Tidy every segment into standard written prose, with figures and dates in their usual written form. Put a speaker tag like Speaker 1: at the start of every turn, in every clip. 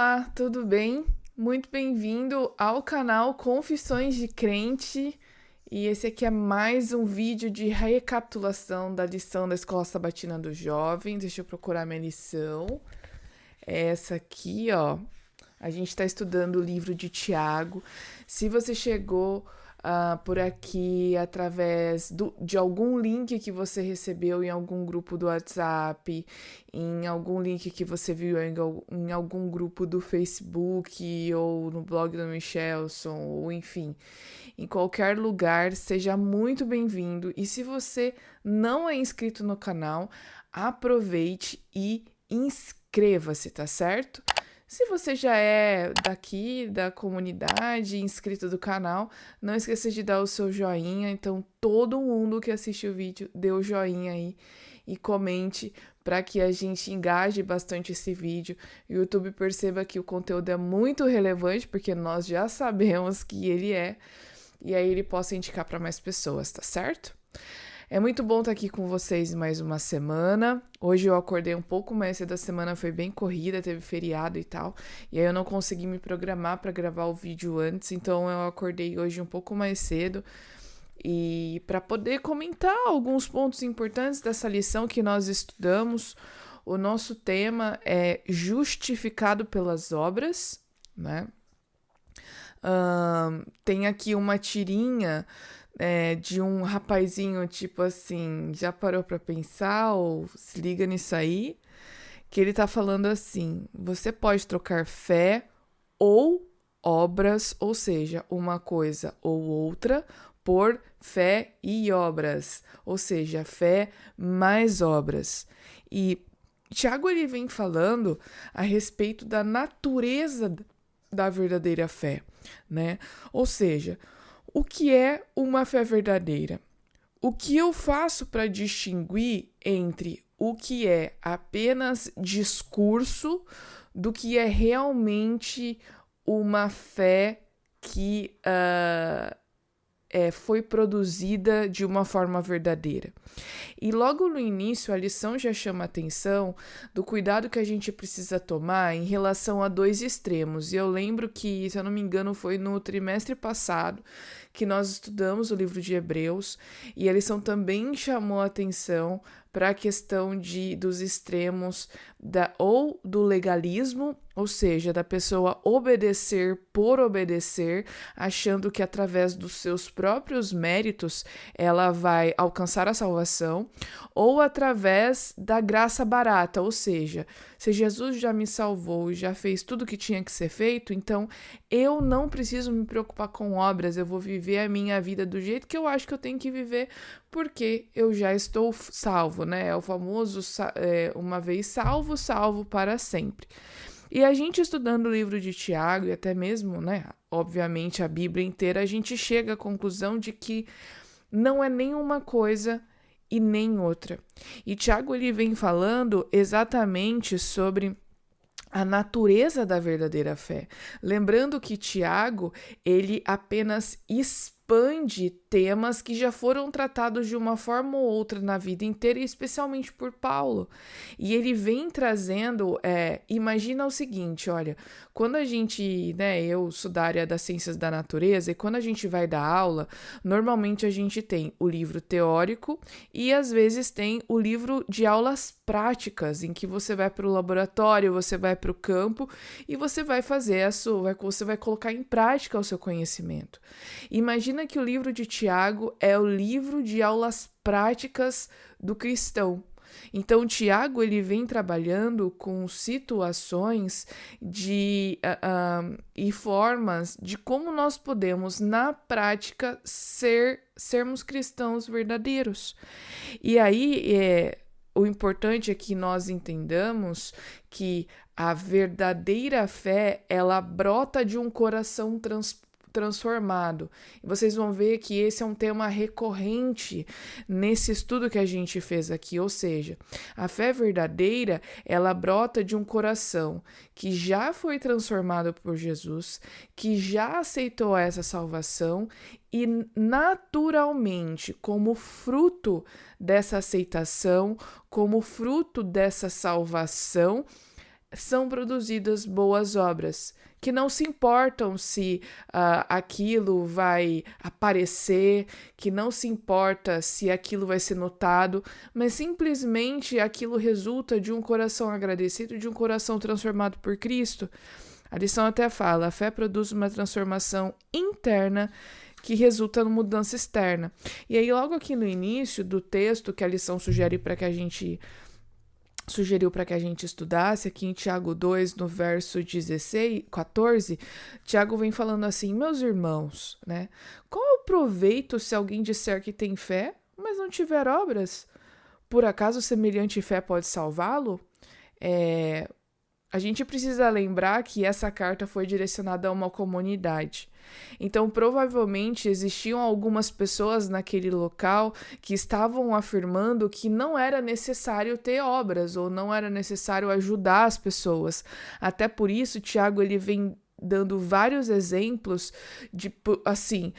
Speaker 1: Olá, tudo bem? Muito bem-vindo ao canal Confissões de Crente. E esse aqui é mais um vídeo de recapitulação da lição da Escola Sabatina dos Jovens. Deixa eu procurar minha lição. É essa aqui, ó. A gente está estudando o livro de Tiago. Se você chegou por aqui através de algum link que você recebeu em algum grupo do WhatsApp, em algum link que você viu em algum grupo do Facebook ou no blog do Michelson, ou enfim, em qualquer lugar, seja muito bem-vindo. E se você não é inscrito no canal, aproveite e inscreva-se, tá certo? Se você já é daqui, da comunidade, inscrito do canal, não esqueça de dar o seu joinha. Então, todo mundo que assiste o vídeo, dê o joinha aí e comente para que a gente engaje bastante esse vídeo. O YouTube perceba que o conteúdo é muito relevante, porque nós já sabemos que ele é, e aí ele possa indicar para mais pessoas, tá certo? É muito bom estar aqui com vocês mais uma semana. Hoje eu acordei um pouco mais cedo, a semana foi bem corrida, teve feriado e tal. E aí eu não consegui me programar para gravar o vídeo antes, então eu acordei hoje um pouco mais cedo e para poder comentar alguns pontos importantes dessa lição que nós estudamos. O nosso tema é justificado pelas obras, né? Tem aqui uma tirinha de um rapazinho, tipo assim, já parou pra pensar ou se liga nisso aí? Que ele tá falando assim: você pode trocar fé ou obras, ou seja, uma coisa ou outra, por fé e obras, ou seja, fé mais obras. E Tiago ele vem falando a respeito da natureza da verdadeira fé, né? Ou seja, o que é uma fé verdadeira? O que eu faço para distinguir entre o que é apenas discurso do que é realmente uma fé que foi produzida de uma forma verdadeira? E logo no início, a lição já chama a atenção do cuidado que a gente precisa tomar em relação a dois extremos. E eu lembro que, se eu não me engano, foi no trimestre passado que nós estudamos o livro de Hebreus, e a lição também chamou a atenção para a questão dos extremos ou do legalismo, ou seja, da pessoa obedecer por obedecer, achando que através dos seus próprios méritos ela vai alcançar a salvação, ou através da graça barata, ou seja, se Jesus já me salvou e já fez tudo o que tinha que ser feito, então eu não preciso me preocupar com obras, eu vou viver a minha vida do jeito que eu acho que eu tenho que viver, porque eu já estou salvo, né? É o famoso uma vez salvo, salvo para sempre. E a gente estudando o livro de Tiago, e até mesmo, né, obviamente a Bíblia inteira, a gente chega à conclusão de que não é nenhuma coisa e nem outra. E Tiago ele vem falando exatamente sobre a natureza da verdadeira fé. Lembrando que Tiago, ele apenas expande temas que já foram tratados de uma forma ou outra na vida inteira, e especialmente por Paulo. E ele vem trazendo, imagina o seguinte, olha, quando a gente, né, eu sou da área das ciências da natureza, e quando a gente vai dar aula, normalmente a gente tem o livro teórico e às vezes tem o livro de aulas práticas, em que você vai para o laboratório, você vai para o campo e você vai fazer você vai colocar em prática o seu conhecimento. Imagina que o livro de Tiago é o livro de aulas práticas do cristão. Então, Tiago ele vem trabalhando com situações e formas de como nós podemos, na prática, sermos cristãos verdadeiros. E aí, o importante é que nós entendamos que a verdadeira fé, ela brota de um coração transformado. E vocês vão ver que esse é um tema recorrente nesse estudo que a gente fez aqui, ou seja, a fé verdadeira, ela brota de um coração que já foi transformado por Jesus, que já aceitou essa salvação e naturalmente, como fruto dessa aceitação, como fruto dessa salvação, são produzidas boas obras, que não se importam se aquilo vai aparecer, que não se importa se aquilo vai ser notado, mas simplesmente aquilo resulta de um coração agradecido, de um coração transformado por Cristo. A lição até fala: a fé produz uma transformação interna que resulta numa mudança externa. E aí, logo aqui no início do texto que a lição sugeriu para que a gente estudasse, aqui em Tiago 2, no verso 14, Tiago vem falando assim: meus irmãos, né? Qual é o proveito se alguém disser que tem fé, mas não tiver obras? Por acaso semelhante fé pode salvá-lo? A gente precisa lembrar que essa carta foi direcionada a uma comunidade. Então, provavelmente, existiam algumas pessoas naquele local que estavam afirmando que não era necessário ter obras ou não era necessário ajudar as pessoas. Até por isso, Tiago ele vem dando vários exemplos de, assim,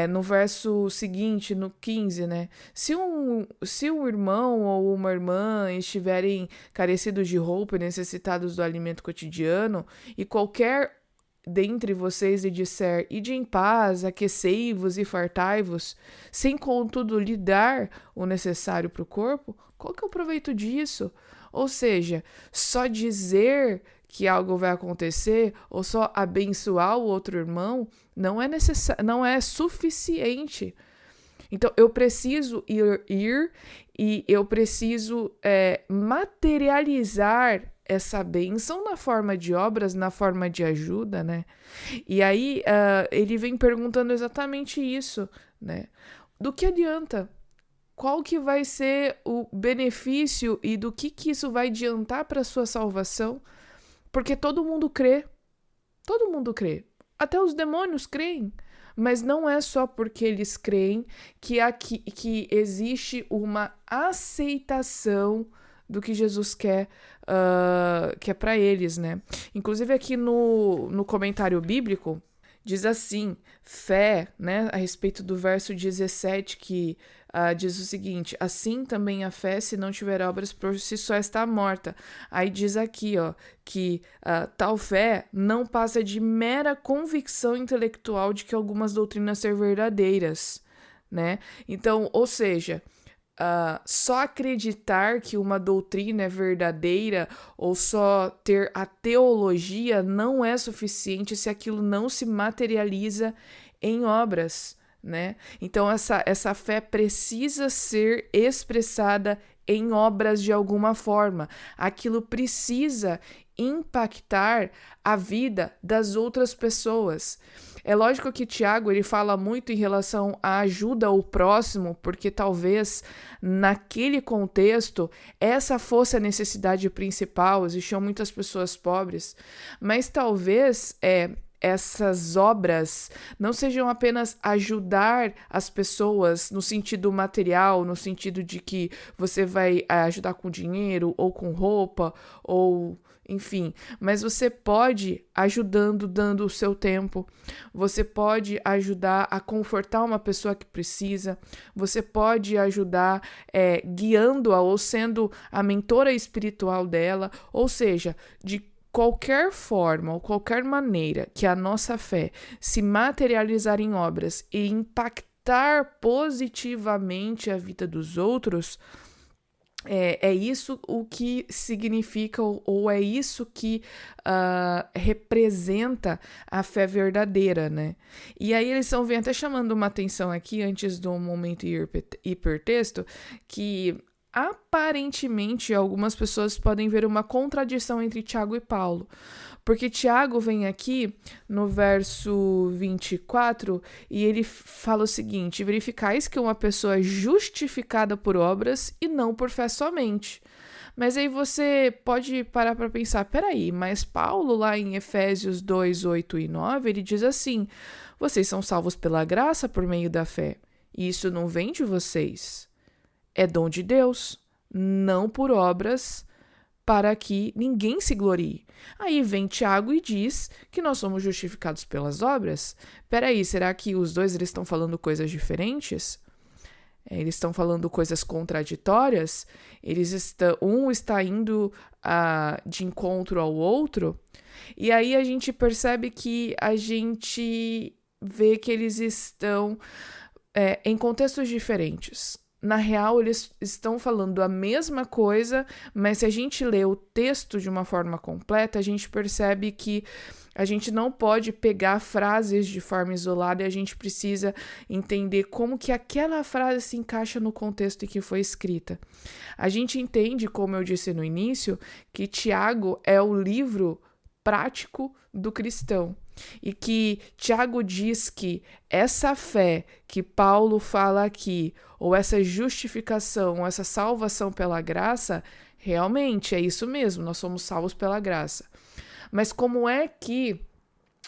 Speaker 1: no verso seguinte, no 15, né? Se um irmão ou uma irmã estiverem carecidos de roupa e necessitados do alimento cotidiano, e qualquer dentre vocês lhe disser: ide em paz, aquecei-vos e fartai-vos, sem contudo lhe dar o necessário para o corpo, qual que é o proveito disso? Ou seja, só dizer que algo vai acontecer ou só abençoar o outro irmão não é suficiente. Então, eu preciso ir e eu preciso materializar essa bênção na forma de obras, na forma de ajuda, né? E aí, ele vem perguntando exatamente isso, né? Do que adianta? Qual que vai ser o benefício e do que isso vai adiantar para a sua salvação? Porque todo mundo crê. Todo mundo crê. Até os demônios creem. Mas não é só porque eles creem que existe uma aceitação do que Jesus quer, que é para eles, né? Inclusive aqui no comentário bíblico, diz assim, fé, né, a respeito do verso 17, que diz o seguinte: assim também a fé, se não tiver obras, por si só está morta. Aí diz aqui, ó, que tal fé não passa de mera convicção intelectual de que algumas doutrinas são verdadeiras, né? Então, ou seja, só acreditar que uma doutrina é verdadeira ou só ter a teologia não é suficiente se aquilo não se materializa em obras, né? Então essa fé precisa ser expressada em obras de alguma forma. Aquilo precisa impactar a vida das outras pessoas. É lógico que Tiago ele fala muito em relação à ajuda ao próximo, porque talvez naquele contexto essa fosse a necessidade principal, existiam muitas pessoas pobres, mas talvez essas obras não sejam apenas ajudar as pessoas no sentido material, no sentido de que você vai ajudar com dinheiro ou com roupa ou enfim, mas você pode ajudando, dando o seu tempo, você pode ajudar a confortar uma pessoa que precisa, você pode ajudar guiando-a ou sendo a mentora espiritual dela, ou seja, de qualquer forma ou qualquer maneira que a nossa fé se materializar em obras e impactar positivamente a vida dos outros, é isso o que significa ou é isso que representa a fé verdadeira, né? E aí eles vêm até chamando uma atenção aqui, antes do momento hipertexto, que aparentemente algumas pessoas podem ver uma contradição entre Tiago e Paulo, porque Tiago vem aqui no verso 24 e ele fala o seguinte: verificais que uma pessoa é justificada por obras e não por fé somente. Mas aí você pode parar para pensar, peraí, mas Paulo lá em Efésios 2, 8 e 9, ele diz assim: vocês são salvos pela graça por meio da fé, e isso não vem de vocês. É dom de Deus, não por obras, para que ninguém se glorie. Aí vem Tiago e diz que nós somos justificados pelas obras. Peraí, será que os dois eles estão falando coisas diferentes? eles estão falando coisas contraditórias, um está indo de encontro ao outro, e aí a gente percebe que a gente vê que eles estão em contextos diferentes. Na real, eles estão falando a mesma coisa, mas se a gente lê o texto de uma forma completa, a gente percebe que a gente não pode pegar frases de forma isolada e a gente precisa entender como que aquela frase se encaixa no contexto em que foi escrita. A gente entende, como eu disse no início, que Tiago é o livro prático do cristão. E que Tiago diz que essa fé que Paulo fala aqui, ou essa justificação, ou essa salvação pela graça, realmente é isso mesmo, nós somos salvos pela graça. Mas como é que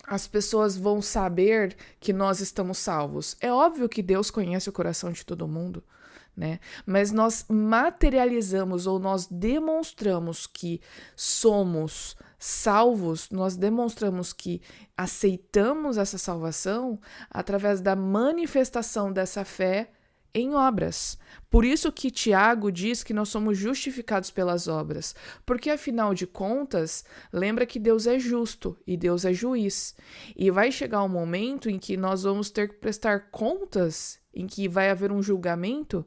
Speaker 1: as pessoas vão saber que nós estamos salvos? É óbvio que Deus conhece o coração de todo mundo, né? Mas nós materializamos ou nós demonstramos que somos salvos, nós demonstramos que aceitamos essa salvação através da manifestação dessa fé em obras. Por isso que Tiago diz que nós somos justificados pelas obras, porque afinal de contas, lembra que Deus é justo e Deus é juiz. E vai chegar um momento em que nós vamos ter que prestar contas, em que vai haver um julgamento.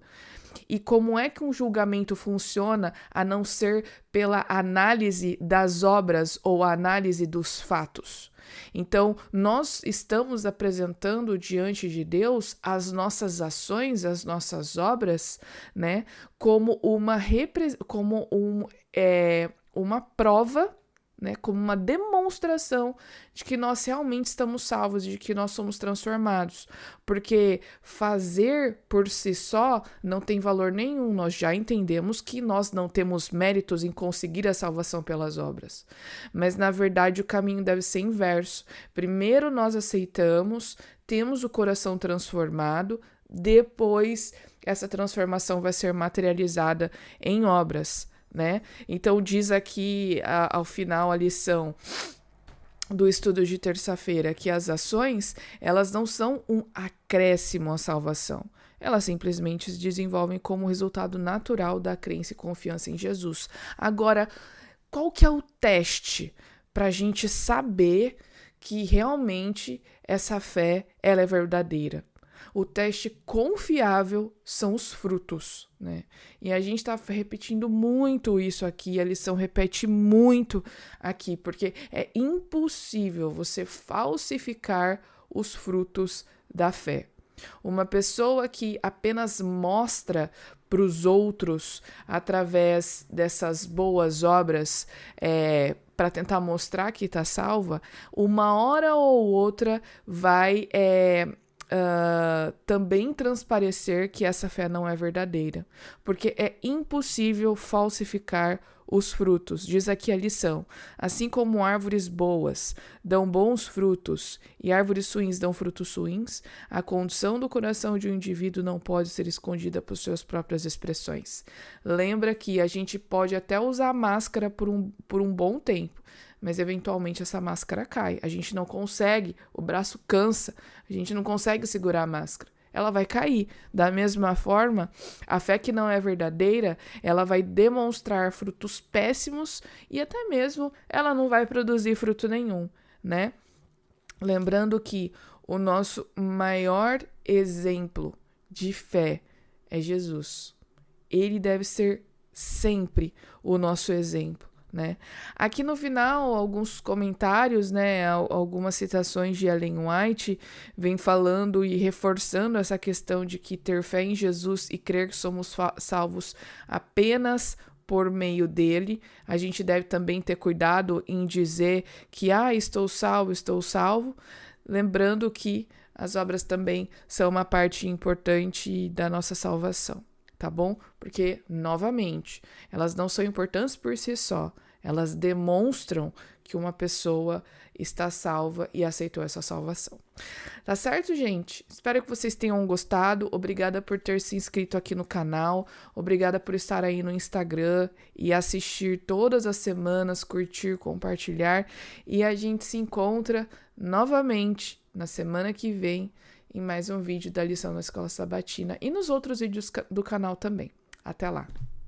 Speaker 1: E como é que um julgamento funciona a não ser pela análise das obras ou a análise dos fatos? Então, nós estamos apresentando diante de Deus as nossas ações, as nossas obras, né, como uma prova, né, como uma demonstração de que nós realmente estamos salvos, de que nós somos transformados. Porque fazer por si só não tem valor nenhum. Nós já entendemos que nós não temos méritos em conseguir a salvação pelas obras. Mas, na verdade, o caminho deve ser inverso. Primeiro nós aceitamos, temos o coração transformado, depois essa transformação vai ser materializada em obras, né? Então diz aqui ao final a lição do estudo de terça-feira que as ações, elas não são um acréscimo à salvação. Elas simplesmente se desenvolvem como resultado natural da crença e confiança em Jesus. Agora, qual que é o teste para a gente saber que realmente essa fé ela é verdadeira? O teste confiável são os frutos, né? E a gente está repetindo muito isso aqui, a lição repete muito aqui, porque é impossível você falsificar os frutos da fé. Uma pessoa que apenas mostra para os outros, através dessas boas obras, para tentar mostrar que está salva, uma hora ou outra vai também transparecer que essa fé não é verdadeira, porque é impossível falsificar os frutos. Diz aqui a lição: assim como árvores boas dão bons frutos e árvores ruins dão frutos ruins, a condição do coração de um indivíduo não pode ser escondida por suas próprias expressões. Lembra que a gente pode até usar máscara por um bom tempo, mas eventualmente essa máscara cai. A gente não consegue, o braço cansa, a gente não consegue segurar a máscara. Ela vai cair. Da mesma forma, a fé que não é verdadeira, ela vai demonstrar frutos péssimos e até mesmo ela não vai produzir fruto nenhum, né? Lembrando que o nosso maior exemplo de fé é Jesus. Ele deve ser sempre o nosso exemplo, né? Aqui no final, alguns comentários, né, algumas citações de Ellen White vem falando e reforçando essa questão de que ter fé em Jesus e crer que somos salvos apenas por meio dele. A gente deve também ter cuidado em dizer que estou salvo, lembrando que as obras também são uma parte importante da nossa salvação. Tá bom? Porque, novamente, elas não são importantes por si só. Elas demonstram que uma pessoa está salva e aceitou essa salvação. Tá certo, gente? Espero que vocês tenham gostado. Obrigada por ter se inscrito aqui no canal. Obrigada por estar aí no Instagram e assistir todas as semanas, curtir, compartilhar. E a gente se encontra novamente na semana que vem em mais um vídeo da lição da Escola Sabatina e nos outros vídeos do canal também. Até lá!